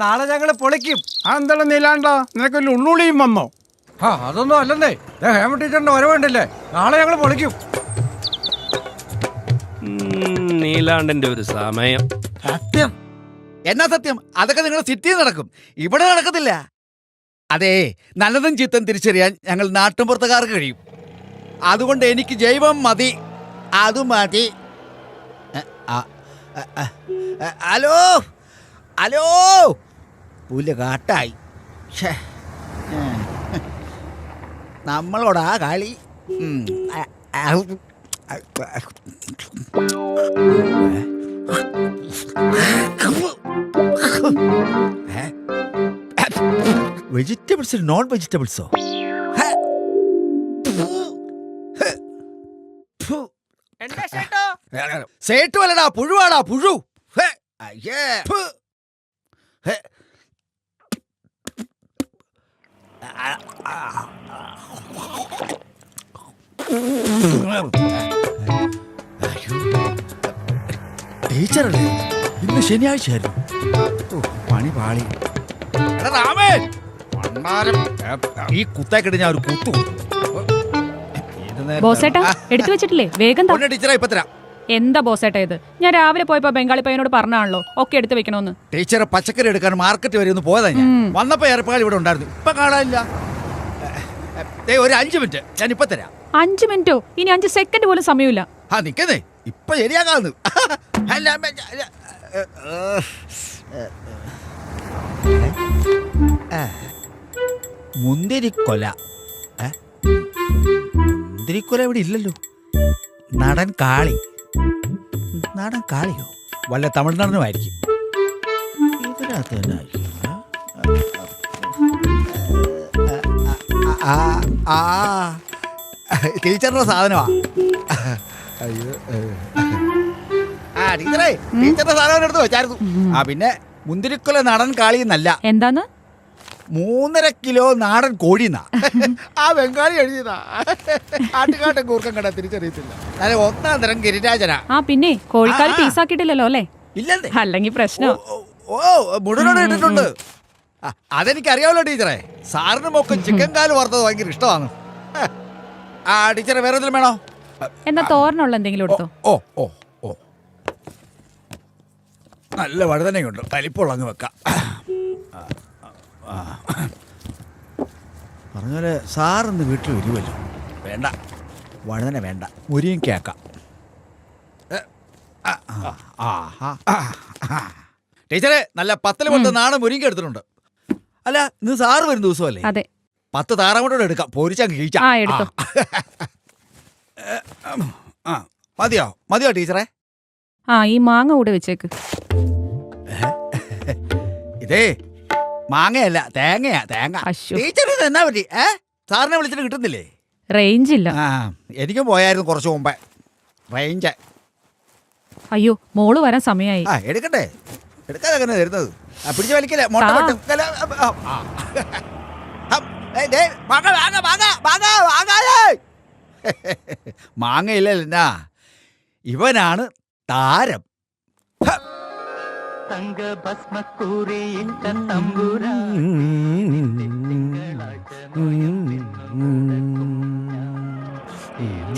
നാളെ ഞങ്ങള് പൊളിക്കും. അതെന്താണ് നീലാണ്ടോ, നിനക്ക് ഉള്ളുളിയും വന്നോ? അതൊന്നും അല്ലെന്നേ. ഹേമ ടീച്ചറിന്റെ വരവുണ്ടല്ലേ, നാളെ ഞങ്ങള് പൊളിക്കും. നീലാണ്ടന്റെ ഒരു സമയം. സത്യം എന്നാ സത്യം? അതൊക്കെ നിങ്ങൾ സിറ്റിയിൽ നടക്കും, ഇവിടെ നടക്കത്തില്ല. അതെ, നല്ലതും ചീത്തം തിരിച്ചറിയാൻ ഞങ്ങൾ നാട്ടുമ്പുറത്തുകാർക്ക് കഴിയും. അതുകൊണ്ട് എനിക്ക് ജൈവം മതി, അത് മതി. ഹലോ ഹലോ, പുല്ല് കാട്ടായി. നമ്മളോടാ കളി. Vegetables non വെജിറ്റബിൾസോ? സേട്ടു അല്ലടാ, പുഴുവാടാ, പുഴു. ടീച്ചറല്ലേ, ഇന്ന് ശനിയാഴ്ചയായിരുന്നു. പണി പാളി. ഈ കുത്തേക്കിട്ട് ഞാൻ ഒരു കുത്തു. ബോസേട്ടാ എടുത്തു വെച്ചിട്ടില്ലേ, വേഗം ടീച്ചറെ ഇപ്പൊ തരാം. എന്താ ബോസേട്ടാ ഇത്? ഞാൻ രാവിലെ പോയപ്പോ ബംഗാളി പയ്യനോട് പറഞ്ഞാണല്ലോ ഒക്കെ എടുത്തു വെക്കണോന്ന്. ടീച്ചറെ പച്ചക്കറി എടുക്കാൻ മാർക്കറ്റ് വരെ ഒന്ന് പോയതാ ഞാൻ. വന്നപ്പോ ഏർപ്പാട് ഇവിടെ ഉണ്ടായിരുന്നു, ഇപ്പൊ കാണാനില്ല. ഒരു 5 മിനിറ്റ് ഞാൻ ഇപ്പൊ തരാം. 5 മിനിറ്റോ? ഇനി 5 സെക്കൻഡ് പോലും സമയമില്ല. നിക്കുന്നേ, ഇപ്പൊ ശരിയാകാന്ന്. മുന്തിരിക്കൊല. മുന്തിരിക്കൊല ഇവിടെ ഇല്ലല്ലോ. നടൻ കാളി. നടൻ കാളിയോ? വല്ല തമിഴ്നാടിനുമായിരിക്കും. ഇതിനകത്ത് തന്നെ ആയിരിക്കും. ടീച്ചറിന്റെ സാധനമാ. അയ്യോ, ടീച്ചറേ, ടീച്ചറിന്റെ സാധനം എടുത്ത് വെച്ചായിരുന്നു. പിന്നെ മുന്തിരിക്കൊല നടൻ കാളി എന്നല്ല. എന്താന്ന്? 3.5 കിലോ നാടൻ കോഴിന്നാ. ആ ബംഗാളി എഴുതിയതാ. ആട്ടുകാട്ടെ കൂർക്കം കണ്ട തിരിച്ചറിയത്തില്ല. അല്ലെ, 1ാം തരം ഗിരിരാജനാ. പിന്നെ കോഴിക്കാൽ പീസാക്കിയിട്ടില്ലല്ലോ അല്ലേ? ഇല്ലെന്നേ. അല്ലെങ്കിൽ പ്രശ്നം. മുഴുവനോട് ഇട്ടിട്ടുണ്ട്. അതെനിക്കറിയാമല്ലോ ടീച്ചറെ. സാറിനും ഒക്കെ ചിക്കൻ കാല് വറുത്തത് ഭയങ്കര ഇഷ്ടമാണ്. ടീച്ചറെ വേറെ എന്തെങ്കിലും വേണോ? എന്നാ തോരനുള്ള എന്തെങ്കിലും എടുത്തോ. ഓ ഓ ഓ, നല്ല വഴുതനയുണ്ട്, വലിപ്പമുള്ള അങ്ങ് വെക്കാം. പറഞ്ഞാല് സാറിന്ന് വീട്ടിൽ വരുമല്ലോ. വേണ്ട, വഴുതന വേണ്ട, മുരിയും കേക്കാം. ടീച്ചറെ, നല്ല 10 കൊണ്ട് നാളെ മുരിങ്ങ എടുത്തിട്ടുണ്ട്. അല്ല, ഇന്ന് സാറ് വരുന്ന ദിവസമല്ലേ? അതെ. 10 താറാമുട്ടോടെ എടുക്കാം, പൊരിച്ചങ്ങ് കഴിക്കാം. മതിയോ മതിയോ ടീച്ചറെ? ഈ മാങ്ങ കൂടെ വെച്ചേക്ക്. ഇതേ മാങ്ങയല്ല, തേങ്ങയാ, തേങ്ങ. ടീച്ചർ എന്നാ പറ്റി? സാറിനെ വിളിച്ചിട്ട് കിട്ടുന്നില്ലേ? റേഞ്ച് ഇല്ല. എനിക്കും പോയായിരുന്നു കുറച്ച് മുമ്പേ റേഞ്ച്. അയ്യോ, മോള് വരാൻ സമയമായി. എടുക്കട്ടെ, എടുക്കാതെ അങ്ങനെ തരുന്നത്. പിടിച്ച് വലിക്കല്ലേ. മാങ്ങയില്ല, ഇവനാണ് താരം.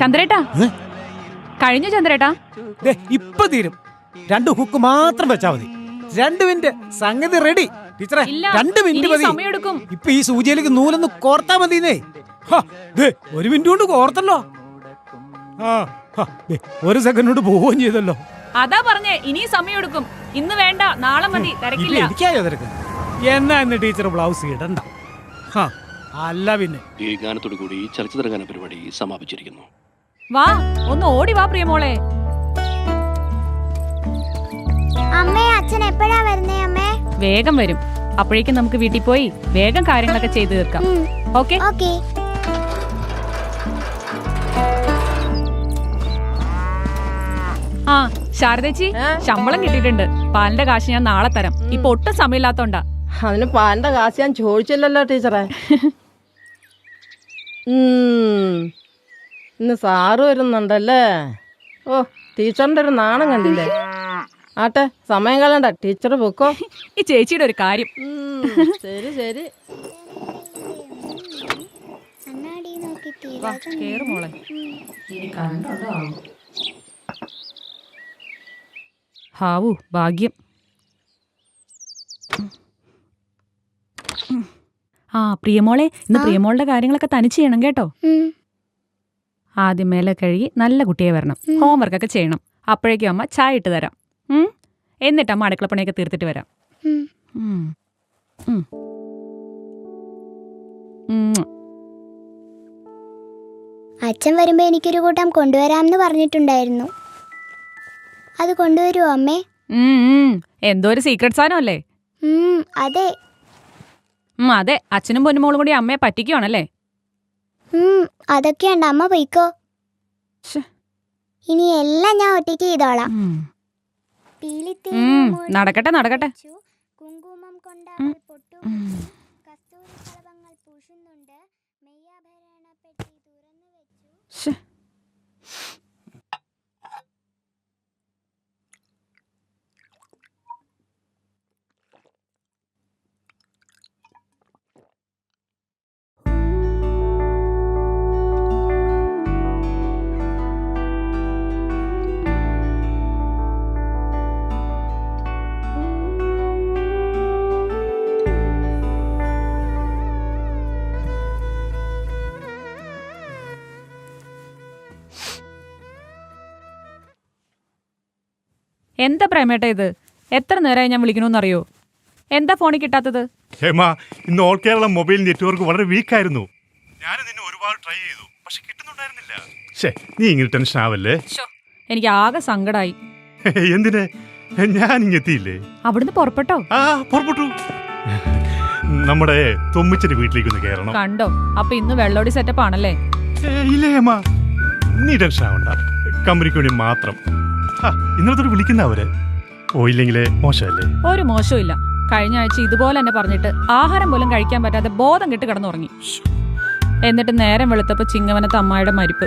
ചന്ദ്രേട്ടാ, കഴിഞ്ഞു ചന്ദ്രേട്ടാ. ഇപ്പൊ തീരും. 2 ഹുക്ക് മാത്രം വെച്ചാ മതി. 2 മിനിറ്റ്, സംഗതി റെഡി. ടീച്ചറെ, 2 മിനിറ്റ് മതി. ഇപ്പൊ ഈ സൂചിയിലേക്ക് നൂലൊന്ന് കോർത്താ മതിന്നേ. 1 മിനിറ്റ് കൊണ്ട് കോർത്തല്ലോ. 1 സെക്കൻഡ് കൊണ്ട് പോവുകയും ചെയ്തല്ലോ. അതാ പറഞ്ഞേ, ഇനി സമയം എടുക്കും. ഇന്ന് വേണ്ട, നാളെ മതി, തിരക്കില്ല. എനിക്കായോ തിരക്ക്? എന്നാ ഇന്ന് ടീച്ചർ ബ്ലൗസ് ഇടണ്ട. അല്ല പിന്നെ ഈ ഗാനത്തോടു കൂടി ചലച്ചിത്ര ഗാന പരിപാടി സമാപിച്ചിരിക്കുന്നു. വാ, ഒന്ന് ഓടി വാ പ്രിയമോളെ. അമ്മേ, അച്ഛൻ എപ്പോഴാ വരുന്നേ അമ്മേ? വേഗം വരും. അപ്പോഴേക്കും നമുക്ക് വീട്ടിൽ പോയി വേഗം കാര്യങ്ങളൊക്കെ ചെയ്തു തീർക്കാം. ഓക്കെ? ശാരദേച്ചി, ശമ്പളം കിട്ടിയിട്ടുണ്ട്. പാലിന്റെ കാശ് ഞാൻ നാളെ തരാം. ഇപ്പൊ ഒട്ടും സമയമില്ലാത്തോണ്ടാ. അതിന് പാലിന്റെ കാശ് ഞാൻ ചോദിച്ചില്ലല്ലോ ടീച്ചറെ. ഇന്ന് സാറ് വരുന്നുണ്ടല്ലേ? ഓ ടീച്ചറിന്റെ ഒരു നാണം കണ്ടില്ലേ? ആട്ടെ സമയം കളണ്ട, ടീച്ചർ പൊക്കോ. ഈ ചേച്ചിയുടെ ഒരു കാര്യം. ശരി ശരി. കണ്ണാടി നോക്കി വാ, കേറ് മോളെ. ഹാവു ഭാഗ്യം. ആ പ്രിയമോളെ, ഇന്ന് പ്രിയമോളുടെ കാര്യങ്ങളൊക്കെ തനിച്ച് ചെയ്യണം കേട്ടോ. ആദ്യം മേലെ കഴുകി നല്ല കുട്ടിയെ വരണം. ഹോംവർക്കൊക്കെ ചെയ്യണം. അപ്പോഴേക്കും അമ്മ ചായ ഇട്ട് തരാം. എന്നിട്ട് അമ്മ അടുക്കളപ്പണിയൊക്കെ തീർത്തിട്ട് വരാം. ഉം. ഉം. ഉം. അച്ഛൻ വരുമ്പോ എനിക്കൊരു കൂട്ടം കൊണ്ടുവരാമെന്ന് പറഞ്ഞിട്ടുണ്ടായിരുന്നു. അത് കൊണ്ടുവരുമോ അമ്മേ? എന്തോ ഒരു സീക്രട്ട് സാധനമല്ലേ? അതെ. അതെ, അച്ഛനും പൊന്നുമോളും കൂടി അമ്മയെ പറ്റിക്കുവാണല്ലേ? അതൊക്കെയുണ്ട്. അമ്മ പോയിക്കോ. ശ്ശെ. ഇനി എല്ലാം ഞാൻ ഒറ്റയ്ക്ക് ചെയ്തോളാം. നടക്കട്ടെ നടക്കട്ടെ. കുങ്കുമം കൊണ്ടവൾ പൊട്ടും കസ്തൂരി കളഭങ്ങൾ പൂശുന്നുണ്ട് മെയ്യാഭരണ പെട്ടി തുറന്നു വെച്ചു. ശ്ശെ. എന്താ പ്രേമേട്ട ഇത്? എത്ര നേരമായി ഞാൻ വിളിക്കണമെന്നറിയോ? എന്താ ഫോണിൽ കിട്ടാത്തത്? ഹേമ, ഇന്ന് ഓൾ കേരള മൊബൈൽ നെറ്റ്വർക്ക് വളരെ വീക്കായിരുന്നു. ഞാൻ നിന്നെ ഒരുപാട് ട്രൈ ചെയ്തു, പക്ഷെ കിട്ടുന്നുണ്ടായിരുന്നില്ല. നീ ഇങ്ങനെ ടെൻഷൻ ആവല്ലേ. എനിക്ക് ആകെ സങ്കടായി. എന്തിന്? ഞാൻ ഇങ്ങെത്തിയില്ലേ? അവിടുന്ന് പുറപ്പെട്ടോ? ആ, പുറപ്പെട്ടു. നമ്മുടെ തൊമ്മിച്ചന്റെ വീട്ടിലേക്ക് ഒന്ന് കയറണം. കണ്ടോ, അപ്പൊ ഇന്ന് വെള്ളോടി സെറ്റപ്പ് ആണല്ലേ? ഇല്ലേ ഹേമ, നീ ടെൻഷൻ ആവണ്ട. കമ്പനിക്ക് വേണ്ടി മാത്രം. ഇന്നലത്തോട് വിളിക്കുന്ന അവര് പോയില്ലെങ്കിലേ മോശമല്ലേ? ഒരു മോശവും ഇല്ല. കഴിഞ്ഞ ആഴ്ച ഇതുപോലെ തന്നെ പറഞ്ഞിട്ട് ആഹാരം പോലും കഴിക്കാൻ പറ്റാതെ ബോധം കെട്ട് കിടന്നുറങ്ങി. എന്നിട്ട് നേരം വെളുത്തപ്പോ ചിങ്ങവനത്ത് അമ്മായിയുടെ മരിപ്പ്.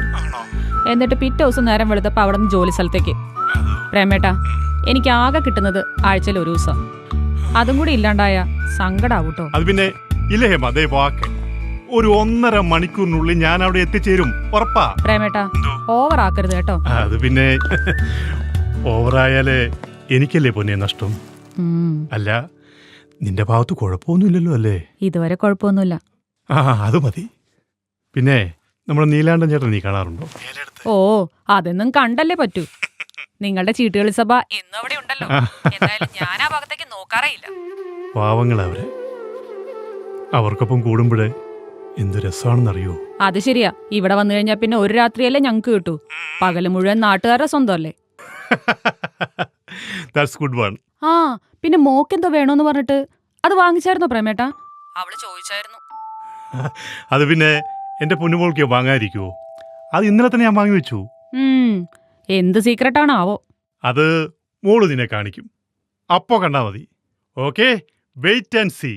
എന്നിട്ട് പിറ്റേ ദിവസം നേരം വെളുത്തപ്പോ അവിടെ നിന്ന് ജോലി സ്ഥലത്തേക്ക്. പ്രേമേട്ടാ, എനിക്ക് ആകെ കിട്ടുന്നത് ആഴ്ചയിൽ ഒരു ദിവസം. അതും കൂടി ഇല്ലാണ്ടായ സങ്കടാവൂട്ടോ. അത് പിന്നെ ഇല്ലേ ഹേമ, അതേ വാക്ക്. ഒരു 1.5 മണിക്കൂറിനുള്ളിൽ ഞാൻ അവിടെ എത്തിച്ചേരും, ഉറപ്പാ. പ്രേമേട്ടാ, ഓവർ ആക്കരുത് കേട്ടോ. അത് പിന്നെ ഓവറായാലേ എനിക്കല്ലേ പൊന്നെ നഷ്ടം. അല്ല, നിന്റെ ഭാഗത്ത് കുഴപ്പമൊന്നുമില്ലല്ലോ അല്ലേ? ഇതുവരെ കുഴപ്പമൊന്നുമില്ല. അത് മതി. പിന്നെ നമ്മുടെ നീലാണ്ടൻ ചേട്ടൻ നീ കാണാറുണ്ടോ? ഓ, അതൊന്നും കണ്ടല്ലേ പറ്റൂ. നിങ്ങളുടെ ചീട്ടുകളി സഭ ഇന്നും അവിടെ ഉണ്ടല്ലോ. എന്തായാലും ഞാൻ ആ ഭാഗത്തേക്ക് നോക്കാറേ ഇല്ല. പാവങ്ങളവര്. അവർക്കൊപ്പം കൂടുമ്പോഴേ എന്ത് രസമാണെന്നറിയോ? അത് ശരിയാ. ഇവിടെ വന്നു കഴിഞ്ഞാൽ പിന്നെ ഒരു രാത്രിയല്ലേ ഞങ്ങക്ക് കിട്ടൂ. പകല് മുഴുവൻ നാട്ടുകാരുടെ സ്വന്തമല്ലേ? That's good one. ആ, പിന്നെ മോക്കെന്തോ വേണോന്ന് പറഞ്ഞിട്ട് അത് വാങ്ങിച്ചായിരുന്നോ പ്രേമേട്ടാ? അവള് ചോദിച്ചായിരുന്നു. അത് പിന്നെ എന്റെ പൊന്നുമോൾക്ക് വാങ്ങാതിരിക്കുവോ? അത് ഇന്നലെ തന്നെ ഞാൻ വാങ്ങി വെച്ചു. എന്ത് സീക്രട്ടാണാവോ? അത് മോള് നിന്നെ കാണിക്കും. അപ്പോ കണ്ടാ മതി. Okay, wait and see.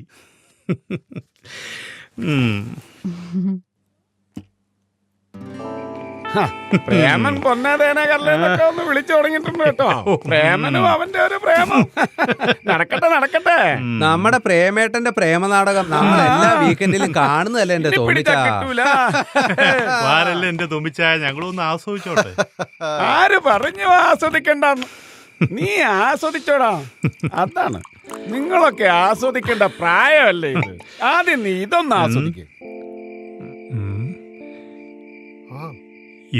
Preman പൊന്നാതേന കല്ലെന്നൊക്കെ ഒന്ന് വിളിച്ചു തുടങ്ങിയിട്ടുണ്ട് കേട്ടോ. പ്രേമനും അവന്റെ ഒരു പ്രേമം. നടക്കട്ടെ നടക്കട്ടെ. നമ്മുടെ പ്രേമേട്ടന്റെ പ്രേമനാടകം നമ്മൾ എല്ലാ വീക്കെൻഡിലും കാണുന്നതല്ലേ എന്റെ തോന്നിച്ചാ? വാരല്ലേ എന്റെ തോന്നിച്ചായ, ഞങ്ങളൊന്ന് ആസ്വദിച്ചോട്ടെ. ആര് പറഞ്ഞു ആസ്വദിക്കണ്ടെന്ന്? നീ ആസ്വദിച്ചോടാ. അതാണ് നിങ്ങളൊക്കെ ആസ്വദിക്കേണ്ട പ്രായമല്ലേ ഇത്. ആദ്യം നീ ഇതൊന്ന് ആസ്വദിക്ക.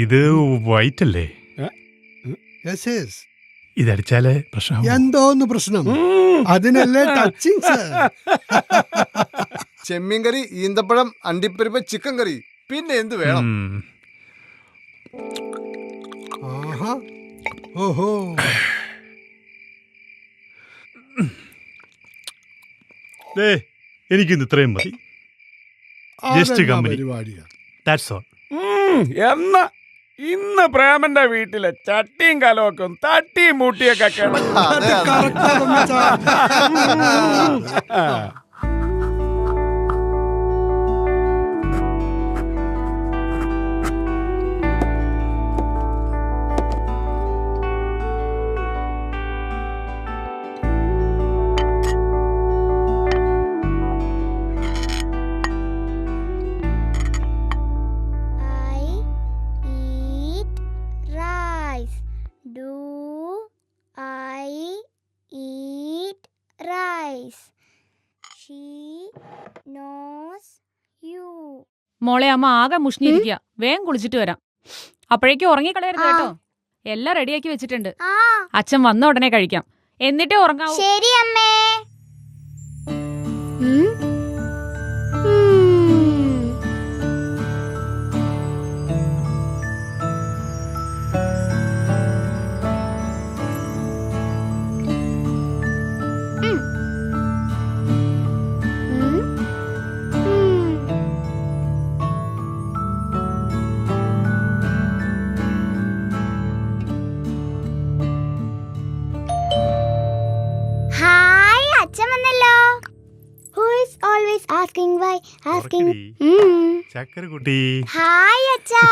ഇത് വൈറ്റ് അല്ലേ? ഇതടിച്ചാലേ പ്രശ്നം. എന്തോന്ന് പ്രശ്നം? അതിനല്ലേ ടച്ചിങ്. ചെമ്മീൻ കറി, ഈന്തപ്പഴം, അണ്ടിപ്പരിപ്പ്, ചിക്കൻ കറി, പിന്നെ എന്ത് വേണം? ഓഹോ, എനിക്കിന്ന് ഇത്രയും മതി. Just company. That's all. എന്നാ ഇന്ന് പ്രേമന്റെ വീട്ടിലെ ചട്ടിയും കലമൊക്കെ തട്ടിയും മൂട്ടിയൊക്കെ കിടക്കും. മോളെ അമ്മ ആകെ മുഷിഞ്ഞിരിക്കുക. വേഗം കുളിച്ചിട്ട് വരാം. അപ്പോഴേക്കും ഉറങ്ങിക്കളയരുത് കേട്ടോ. എല്ലാം റെഡിയാക്കി വെച്ചിട്ടുണ്ട്. അച്ഛൻ വന്ന ഉടനെ കഴിക്കാം. എന്നിട്ടേ ഉറങ്ങാവൂ. ശരി അമ്മേ. ഹായ്, അച്ഛൻ വന്നല്ലോ. Who is always asking why, asking. ചക്കര കുട്ടി. ഹായ് അച്ഛാ.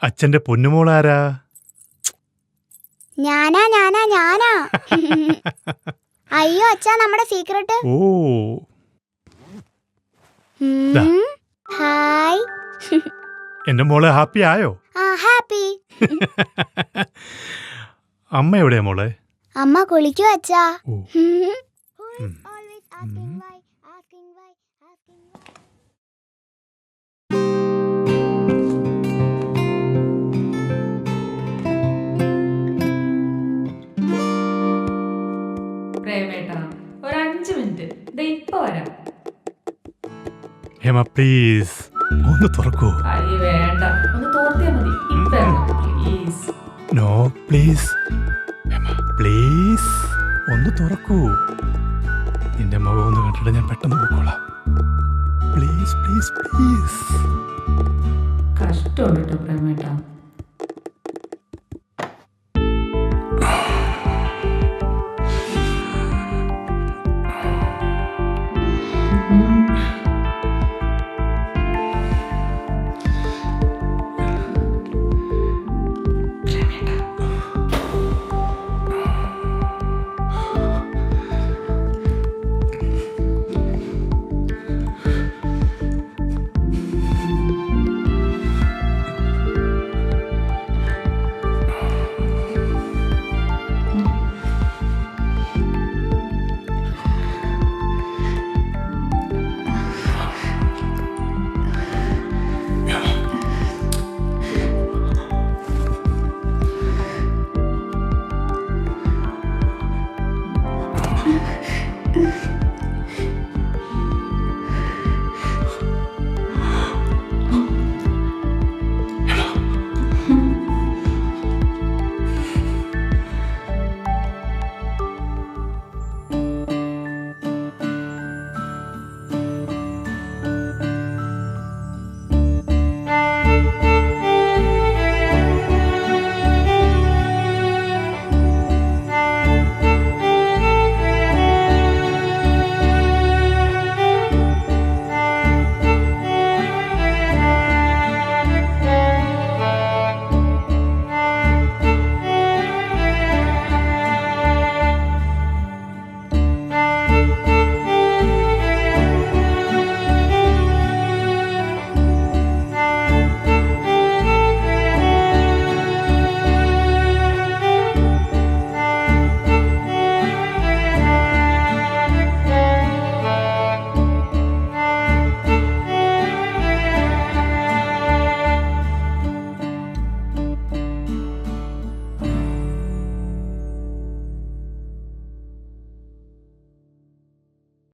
അച്ഛന്റെ പൊന്നുമോളാരാ? ഞാനാ. അയ്യോ അച്ഛാ, നമ്മുടെ സീക്രട്ട്. ഓ ദാ. ഹായ്. എന്റെ മോളെ ഹാപ്പി ആയോ? ഹാപ്പി. അമ്മ എവിടെയാ മോളെ? അമ്മ കുളിക്കൂ അച്ഛാ. ഓ. പ്രേമേട്ടാ, ഒരു 5 മിനിറ്റ്. ദേ ഇപ്പൊ വരാം. ഹേമ പ്ലീസ് ഒന്ന് തുറക്കൂ. അയ്യ വേണ്ട, ഒന്ന് തോർത്തിയാ മതി. ഇപ്പൊ please. No please Hema please ഒന്ന് തുറക്കൂ. നിന്റെ മുഖം ഒന്ന് കണ്ടിട്ട് ഞാൻ പെട്ടെന്ന് പോയിക്കോളാം. Please please please. കഷ്ടമുണ്ട് കേട്ടോ പ്രേമേട്ടാ.